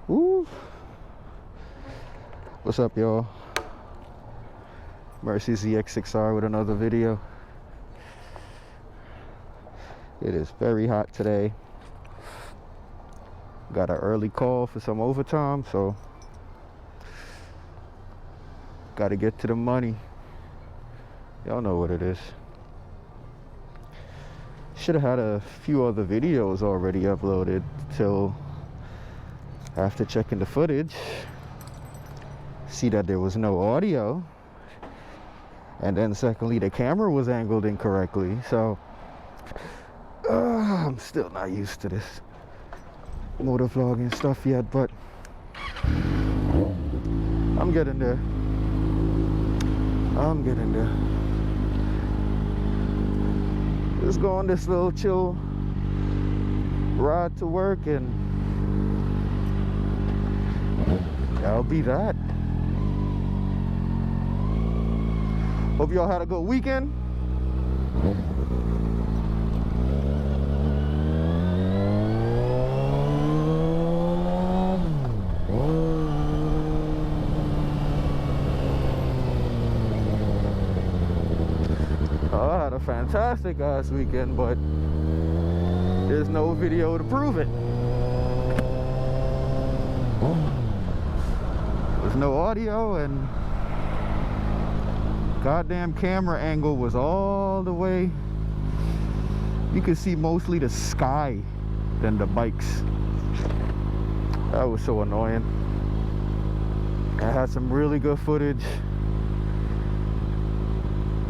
Woo. What's up, y'all? Mercy ZX6R with another video. It is very hot today. Got an early call for some overtime, so gotta get to the money. Y'all know what it is. Should have had a few other videos already uploaded till after checking the footage. See that there was no audio, and then secondly the camera was angled incorrectly, so I'm still not used to this motor vlogging stuff yet, but I'm getting there. Just go on this little chill ride to work, and that'll be that. Hope y'all had a good weekend. I had a fantastic ass weekend, but there's no video to prove it. There's no audio, and goddamn camera angle was all the way. You could see mostly the sky than the bikes. That was so annoying. I had some really good footage.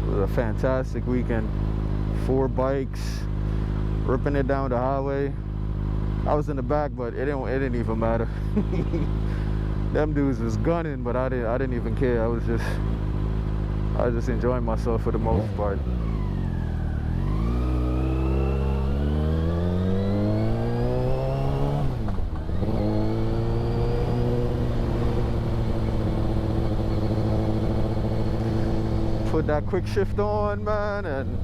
It was a fantastic weekend. 4 bikes, ripping it down the highway. I was in the back, but it didn't even matter. Them dudes was gunning, but I didn't even care. I was just enjoying myself for the most part. Put that quick shift on, man, and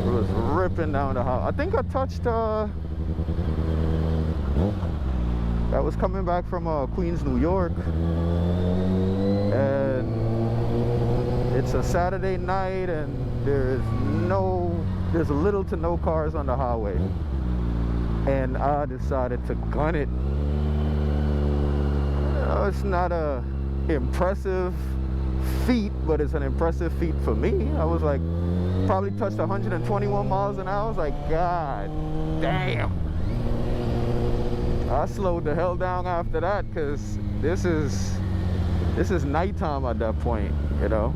it was ripping down the highway. I think I touched that was coming back from Queens, New York, and it's a Saturday night, and there's little to no cars on the highway, and I decided to gun it. It's not a impressive feat, but it's an impressive feat for me. I was like, probably touched 121 miles an hour. I was like, God damn. I slowed the hell down after that, because this is nighttime at that point, you know.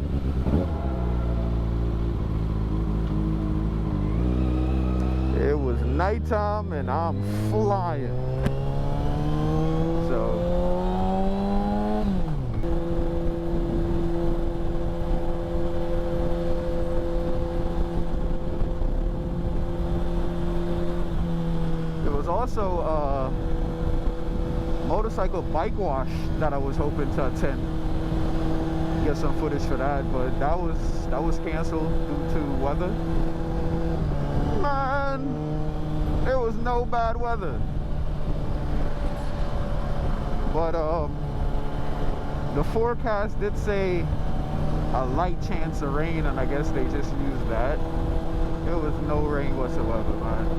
It was nighttime and I'm flying. So also a motorcycle bike wash that I was hoping to attend, get some footage for that, but that was canceled due to weather. Man, there was no bad weather, but the forecast did say a light chance of rain, and I guess they just used that. There was no rain whatsoever, man.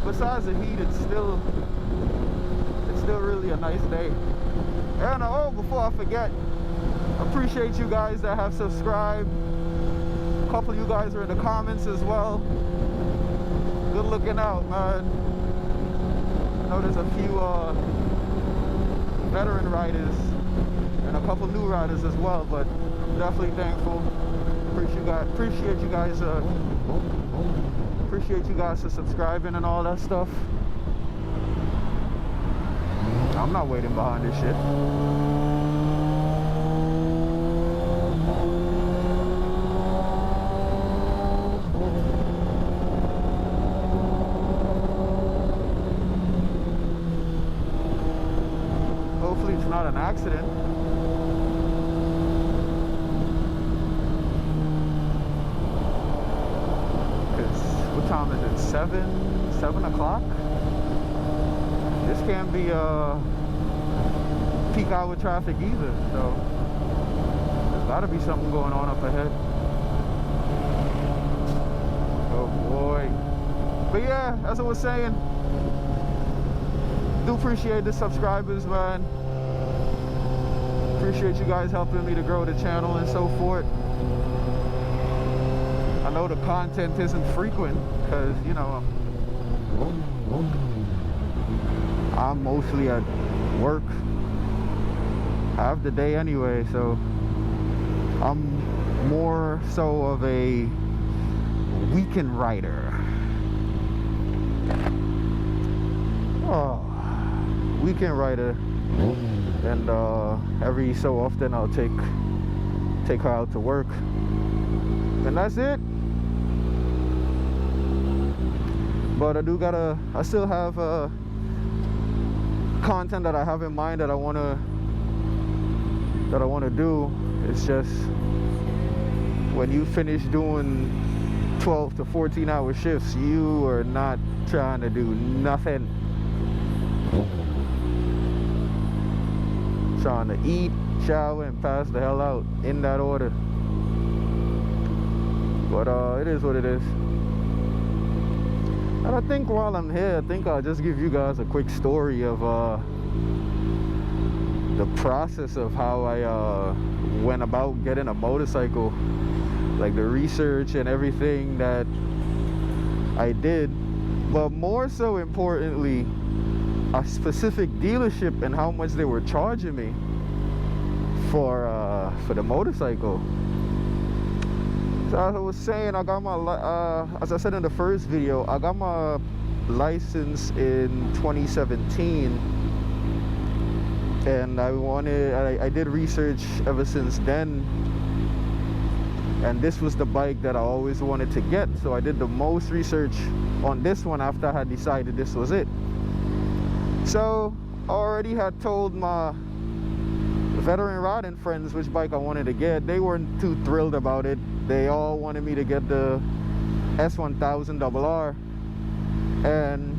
Besides the heat, it's still really a nice day. And before I forget, appreciate you guys that have subscribed. A couple of you guys are in the comments as well. Good looking out, man. I know there's a few veteran riders and a couple new riders as well, but definitely thankful. Appreciate you guys for subscribing and all that stuff. I'm not waiting behind this shit. Hopefully it's not an accident. What time is it? 7 o'clock? This can't be peak hour traffic either, so there's gotta be something going on up ahead. Oh boy. But yeah, as I was saying, do appreciate the subscribers, man. Appreciate you guys helping me to grow the channel and so forth. I know the content isn't frequent because, you know, I'm mostly at work half the day anyway, so I'm more so of a weekend rider. Oh, weekend rider, and every so often I'll take her out to work, and that's it. But I still have content that I have in mind that I wanna do. It's just when you finish doing 12 to 14 hour shifts, you are not trying to do nothing. Trying to eat, shower, and pass the hell out in that order. But it is what it is. And I think while I'm here, I think I'll just give you guys a quick story of the process of how I went about getting a motorcycle, like the research and everything that I did, but more so importantly, a specific dealership and how much they were charging me for the motorcycle. So as I was saying, I got my as I said in the first video, I got my license in 2017, and I did research ever since then, and this was the bike that I always wanted to get. So I did the most research on this one after I had decided this was it. So I already had told my veteran riding friends which bike I wanted to get. They weren't too thrilled about it. They all wanted me to get the S1000RR, and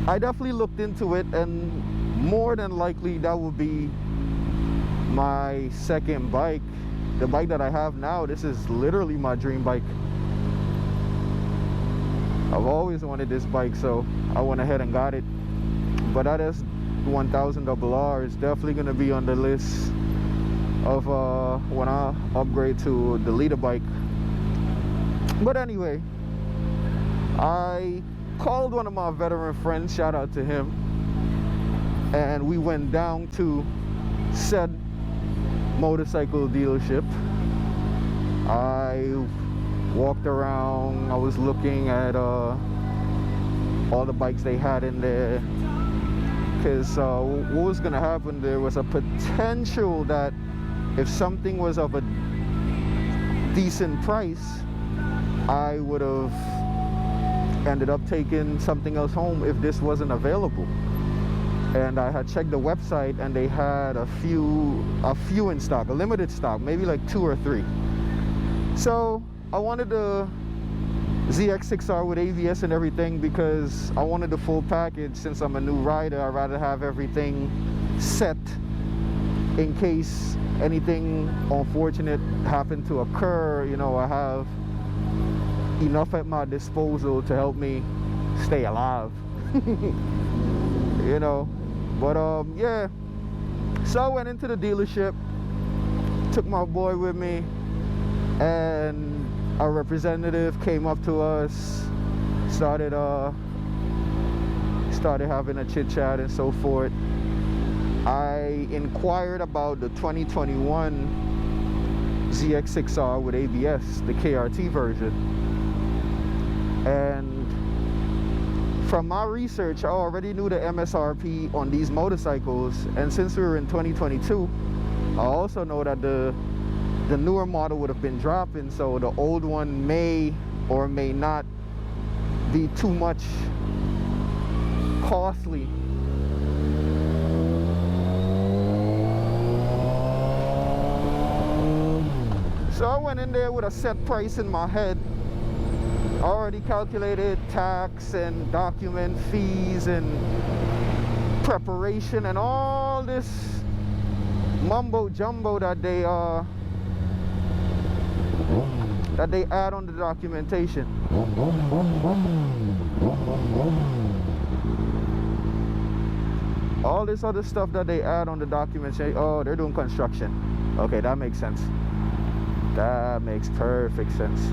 I definitely looked into it, and more than likely that would be my second bike. The bike that I have now, this is literally my dream bike. I've always wanted this bike, so I went ahead and got it. But that S1000RR is definitely going to be on the list of when I upgrade to the leader bike. But anyway, I called one of my veteran friends, shout out to him, and we went down to said motorcycle dealership. I walked around, I was looking at all the bikes they had in there, because what was gonna happen, there was a potential that if something was of a decent price, I would have ended up taking something else home if this wasn't available. And I had checked the website, and they had a few in stock, a limited stock, maybe like 2 or 3. So I wanted the ZX6R with AVS and everything because I wanted the full package. Since I'm a new rider, I'd rather have everything set in case anything unfortunate happened to occur. You know, I have enough at my disposal to help me stay alive. You know, but yeah, so I went into the dealership, took my boy with me, and our representative came up to us, started having a chit chat and so forth. I inquired about the 2021 ZX6R with ABS, the KRT version. And from my research, I already knew the MSRP on these motorcycles, and since we were in 2022, I also know that the newer model would have been dropping, so the old one may or may not be too much costly. So I went in there with a set price in my head. I already calculated tax and document fees and preparation and all this mumbo jumbo that they add on the documentation. All this other stuff that they add on the documentation. Oh, they're doing construction. Okay, that makes sense. That makes perfect sense.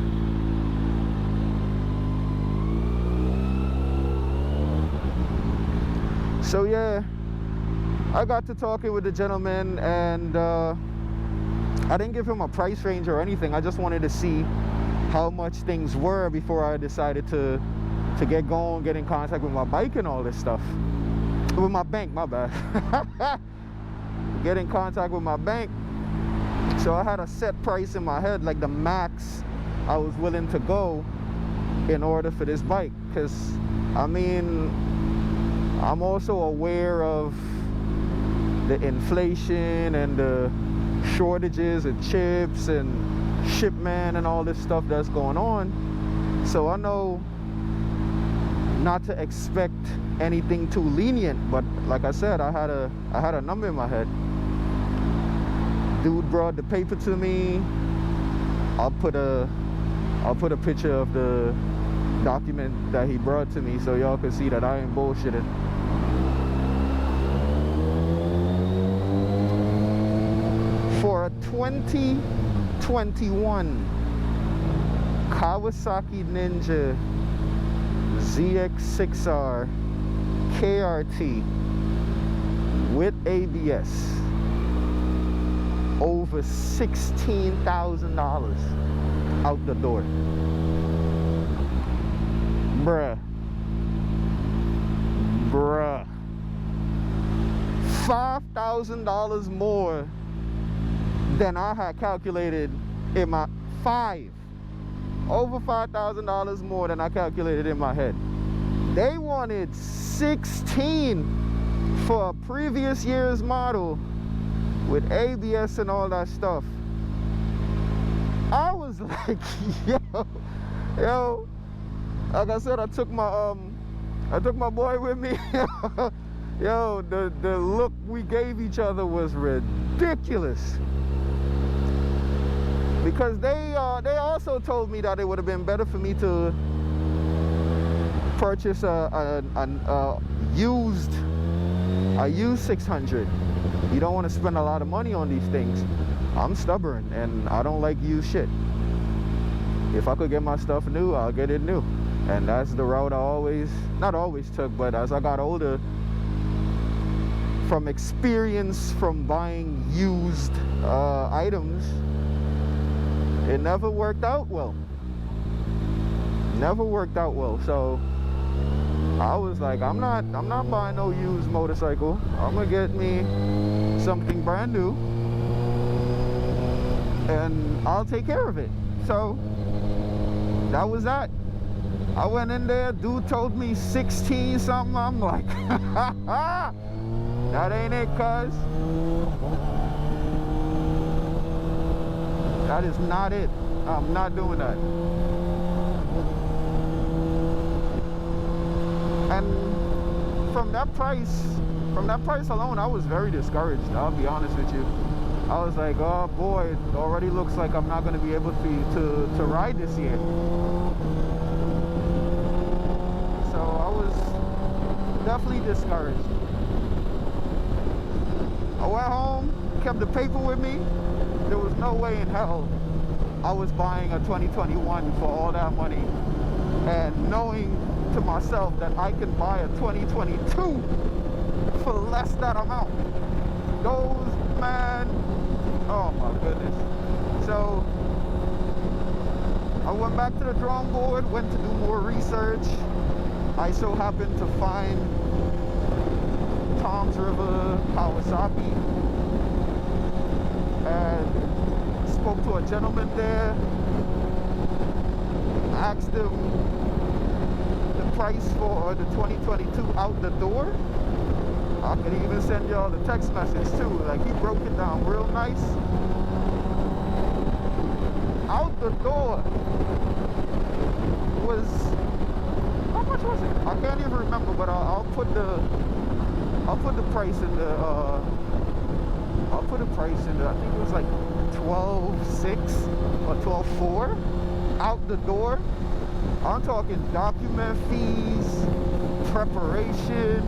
So yeah, I got to talking with the gentleman, and I didn't give him a price range or anything. I just wanted to see how much things were before I decided to get going, get in contact with my bike and all this stuff. With my bank, my bad. Get in contact with my bank. So I had a set price in my head, like the max I was willing to go in order for this bike. Because, I mean, I'm also aware of the inflation and the shortages of chips and shipment and all this stuff that's going on. So I know not to expect anything too lenient, but like I said, I had a number in my head. Dude brought the paper to me. I'll put a picture of the document that he brought to me so y'all can see that I ain't bullshitting. For a 2021 Kawasaki Ninja ZX6R KRT with ABS, over $16,000 out the door. Bruh. $5,000 more than I had calculated in my over $5,000 more than I calculated in my head. They wanted 16 for a previous year's model with ABS and all that stuff. I was like, yo, like I said, I took my boy with me. Yo, the look we gave each other was ridiculous. Because they also told me that it would have been better for me to purchase a used 600. You don't want to spend a lot of money on these things. I'm stubborn and I don't like used shit. If I could get my stuff new, I'll get it new. And that's the route I not always took, but as I got older, from experience from buying used items, it never worked out well. Never worked out well. So I was like, I'm not buying no used motorcycle. I'm gonna get me something brand new and I'll take care of it. So that was that. I went in there, dude told me 16 something. I'm like, that ain't it, cuz. That is not it. I'm not doing that. And from that price alone, I was very discouraged. I'll be honest with you. I was like, oh boy, it already looks like I'm not going to be able to ride this year. So I was definitely discouraged. I went home, kept the paper with me. There was no way in hell I was buying a 2021 for all that money, and knowing to myself that I can buy a 2022 for less that amount. Those, man, oh my goodness. So I went back to the drawing board, went to do more research. I so happened to find Tom's River Kawasaki and spoke to a gentleman there. Asked him the price for the 2022 out the door. I could even send y'all the text message too. Like, he broke it down real nice. Out the door was, how much was it? I can't even remember, but I'll put the price in the I think it was like 12.6 or 12.4 out the door. I'm talking document fees, preparation,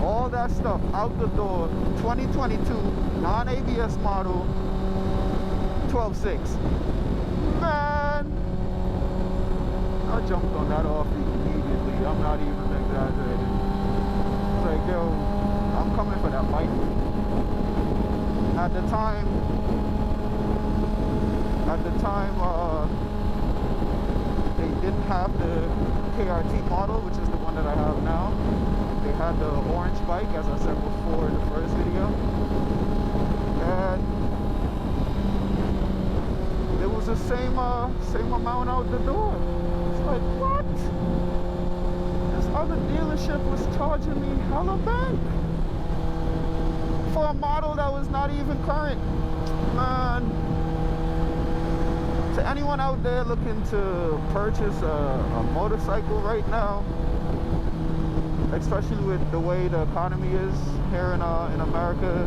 all that stuff out the door. 2022 non-ABS model, 12.6. Man, I jumped on that off immediately. I'm not even exaggerating. It's like, yo, I'm coming for that bike. At the time, they didn't have the KRT model, which is the one that I have now. They had the orange bike, as I said before in the first video. And it was the same amount out the door. It's like, what? This other dealership was charging me hella back for a model that was not even current. Man, to anyone out there looking to purchase a motorcycle right now, especially with the way the economy is here in America,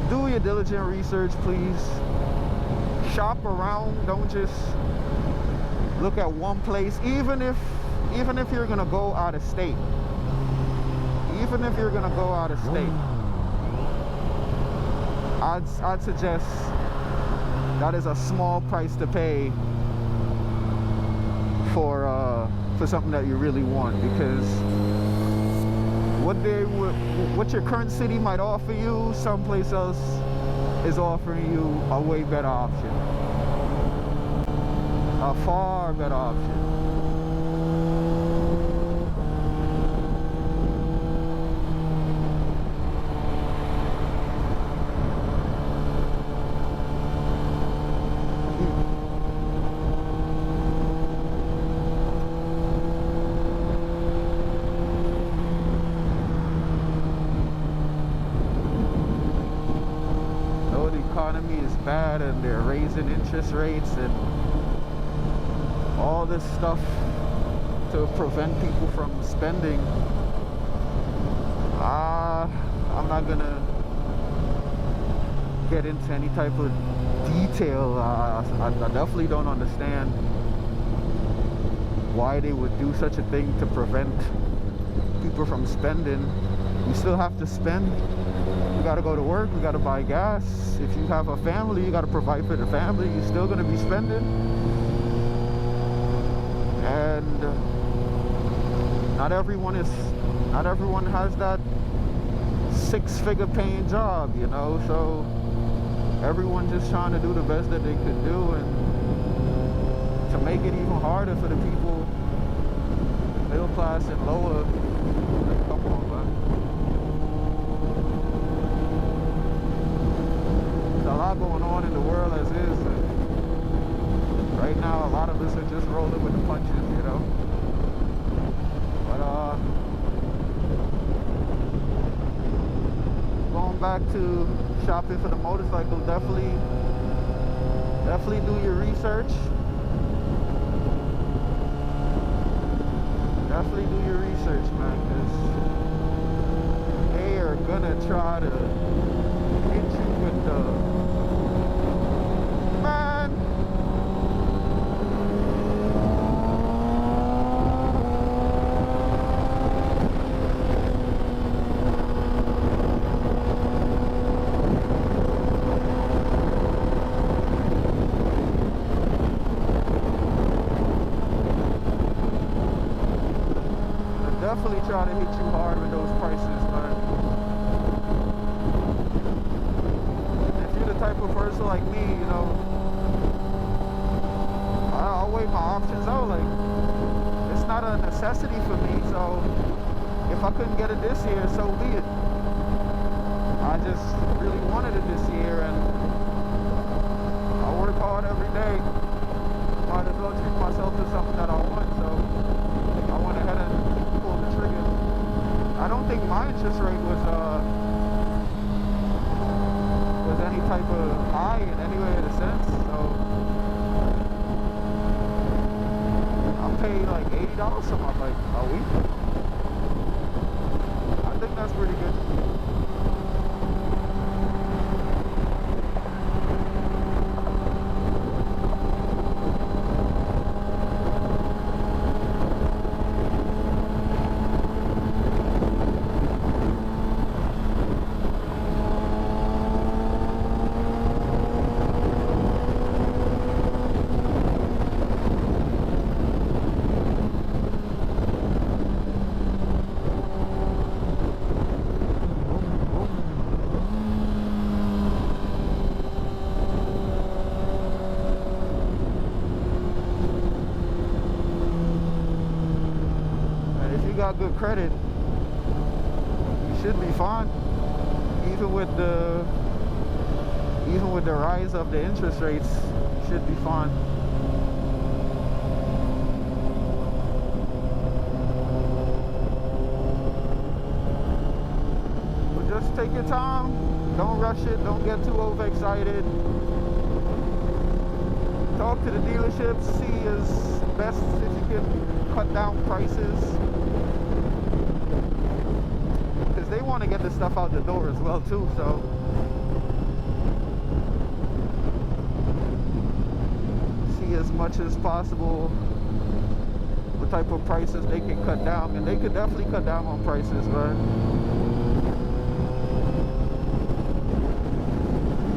do your diligent research, please. Shop around. Don't just look at one place. Even if you're gonna go out of state. Even if you're gonna go out of state, I'd suggest that is a small price to pay for something that you really want, because what your current city might offer you, someplace else is offering you a way better option, a far better option. Economy is bad and they're raising interest rates and all this stuff to prevent people from spending. I'm not gonna get into any type of detail. I definitely don't understand why they would do such a thing to prevent people from spending. We still have to spend. We gotta go to work, we gotta buy gas. If you have a family, you gotta provide for the family. You're still gonna be spending. And not everyone has that six-figure paying job, you know, so everyone just trying to do the best that they could do, and to make it even harder for the people, middle class and lower. Come on, man. A lot going on in the world as is, and right now a lot of us are just rolling with the punches, you know. But going back to shopping for the motorcycle, definitely do your research. Definitely do your research, man, because they are gonna try to hit you with the man. Definitely try to hit you hard with those prices, man. If you're the type type of person like me, you know, I'll weigh my options out. Like, it's not a necessity for me, so if I couldn't get it this year, so be it. I just really wanted it this year, and I work hard every day. Might as well treat myself to something that I want, so I went ahead and pulled the trigger. I don't think my interest rate was any type of high in any way in a sense, so I paid like $80 for my bike a week. I think that's pretty good. Got good credit, you should be fine. Even with the rise of the interest rates, you should be fine. But just take your time, don't rush it, don't get too overexcited. Talk to the dealerships, see as best if you can cut down prices. They want to get the stuff out the door as well too, so see as much as possible what type of prices they can cut down, and they could definitely cut down on prices, but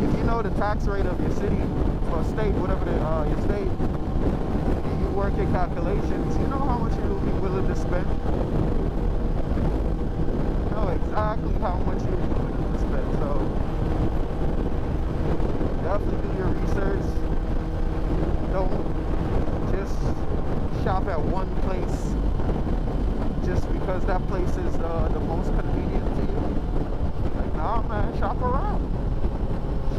if you know the tax rate of your city or state, whatever your state, you work your calculations, you know how much you'll be willing to spend. Exactly how much you're willing to spend, so definitely do your research. Don't just shop at one place just because that place is the most convenient to you. Like, nah, man, shop around.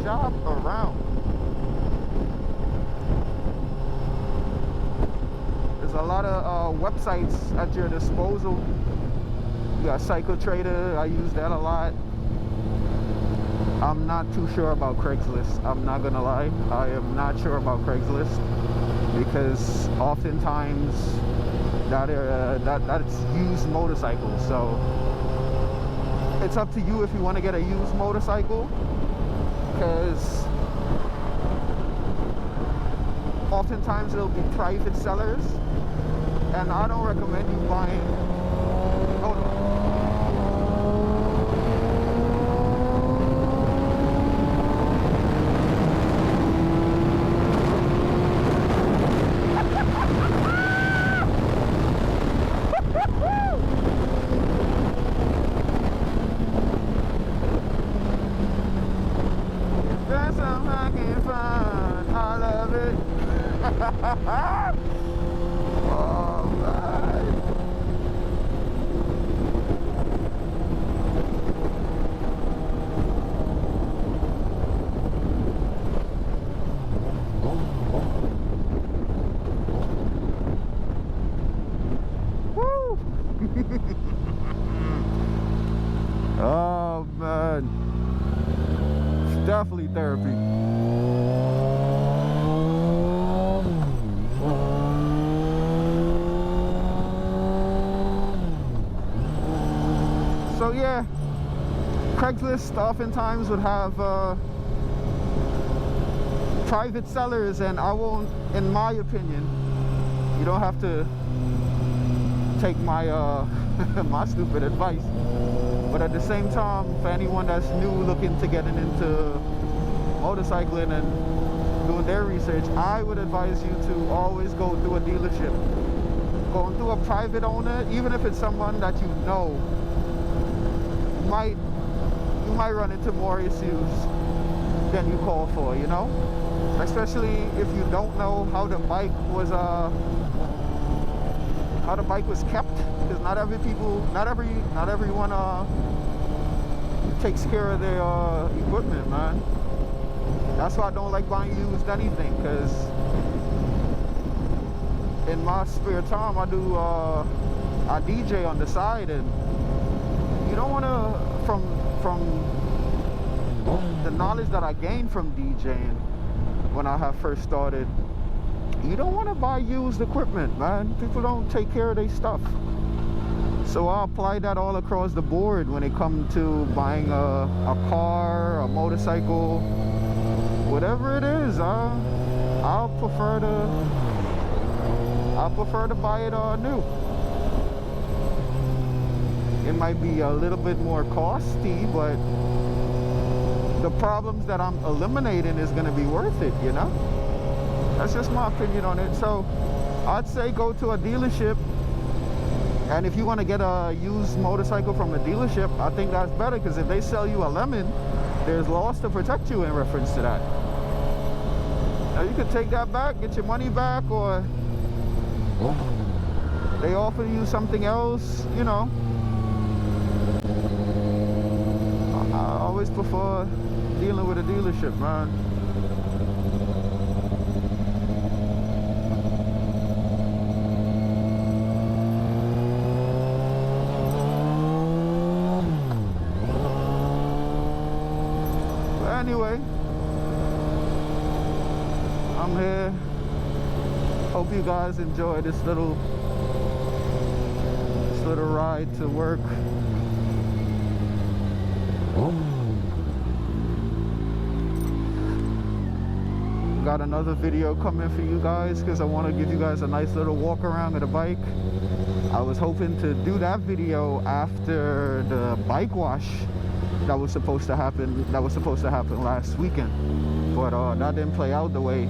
Shop around. There's a lot of websites at your disposal. You got Cycle Trader, I use that a lot. I'm not too sure about Craigslist, I'm not gonna lie. I am not sure about Craigslist because oftentimes that's used motorcycles. So it's up to you if you want to get a used motorcycle, because oftentimes it'll be private sellers, and I don't recommend you buying. Hold on. That's some fucking fun. I love it. Oh, man. Woo! Oh, man. It's definitely therapy. So yeah, Craigslist oftentimes would have private sellers, and I won't, in my opinion, you don't have to take my my stupid advice, but at the same time, for anyone that's new looking to getting into motorcycling and doing their research, I would advise you to always go through a dealership. Going through a private owner, even if it's someone that you know, you might run into more issues than you call for, you know? Especially if you don't know how the bike was kept, because not everyone takes care of their equipment, man. That's why I don't like buying used anything, because in my spare time I do I DJ on the side, and you don't want to, from the knowledge that I gained from DJing when I have first started, you don't want to buy used equipment, man. People don't take care of their stuff. So I apply that all across the board when it comes to buying a car, a motorcycle, whatever it is. I'll prefer to buy it new. It might be a little bit more costly, but the problems that I'm eliminating is going to be worth it, you know? That's just my opinion on it. So I'd say go to a dealership, and if you want to get a used motorcycle from a dealership, I think that's better, because if they sell you a lemon, there's laws to protect you in reference to that. Now you could take that back, get your money back, or they offer you something else, you know. I always prefer dealing with a dealership, man. But anyway, I'm here. Hope you guys enjoy this little ride to work. Got another video coming for you guys, because I want to give you guys a nice little walk around of the bike. I was hoping to do that video after the bike wash that was supposed to happen last weekend, but that didn't play out the way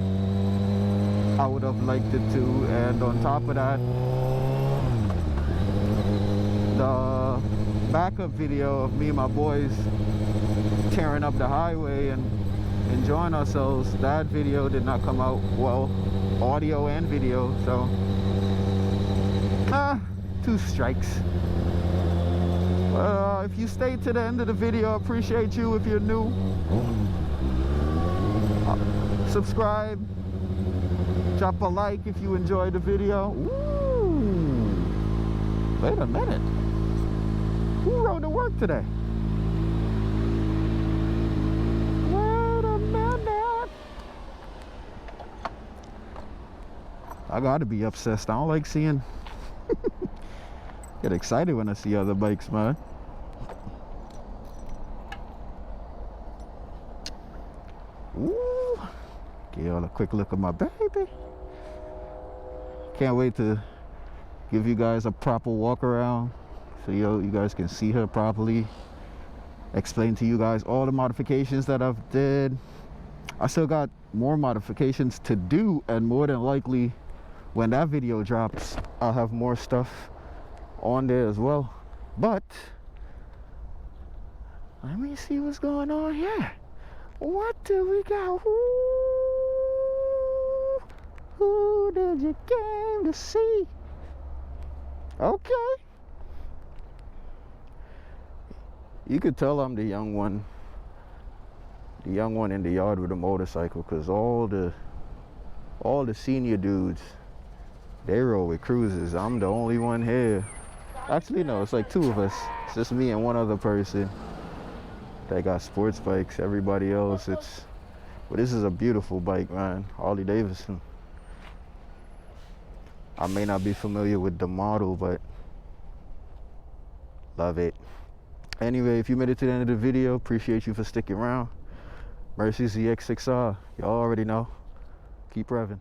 I would have liked it to. And on top of that, the backup video of me and my boys tearing up the highway and enjoying ourselves, that video did not come out well, audio and video. So 2 strikes. If you stayed to the end of the video, I appreciate you. If you're new, subscribe, drop a like if you enjoyed the video. Ooh, wait a minute, who rode to work today? I gotta be obsessed. I don't like seeing get excited when I see other bikes, man. Ooh, give y'all a quick look at my baby. Can't wait to give you guys a proper walk around so you guys can see her properly. Explain to you guys all the modifications that I've did. I still got more modifications to do, and more than likely when that video drops, I'll have more stuff on there as well. But let me see what's going on here. What do we got? Who did you came to see? Okay. You could tell I'm the young one in the yard with a motorcycle, because all the senior dudes, they roll with cruisers. I'm the only one here. Actually, no, it's like 2 of us. It's just me and one other person that got sports bikes. Everybody else, but this is a beautiful bike, man. Harley Davidson. I may not be familiar with the model, but love it. Anyway, if you made it to the end of the video, appreciate you for sticking around. Mercy ZX6R. Y'all already know. Keep revving.